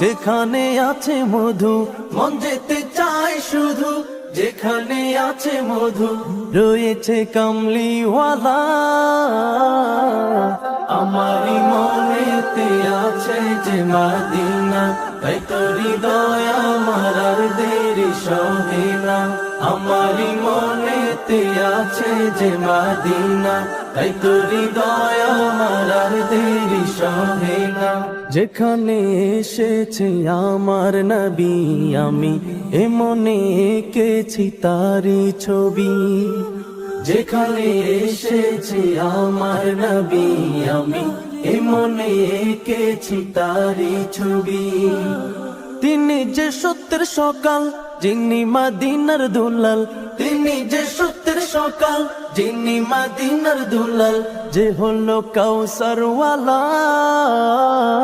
যেখানে আছে মধু মন যেতে চায় শুধু, যেখানে আছে মধু রয়েছে কামলিওয়ালা। আমারই মনেতে আছে যে মদিনা, তাই তো হৃদয় আমার আর দেরি সহে না। আমারই মনেতে আছে যে মদিনা, তাই তো হৃদয় আমার আর দেরি সহে না। যেখানে এসেছে আমার নবী, আমি মনে এঁকেছি তারি ছবি। যেখানে এসেছে আমার নবী, আমি মনে এঁকেছি তারি ছবি। তিনি যে সত্যের সকাল, যিনি মদিনার দুলাল। তিনি যে সত্যের সকাল, যিনি মদিনার দুলাল। যে হলো কাউসার ওয়ালা।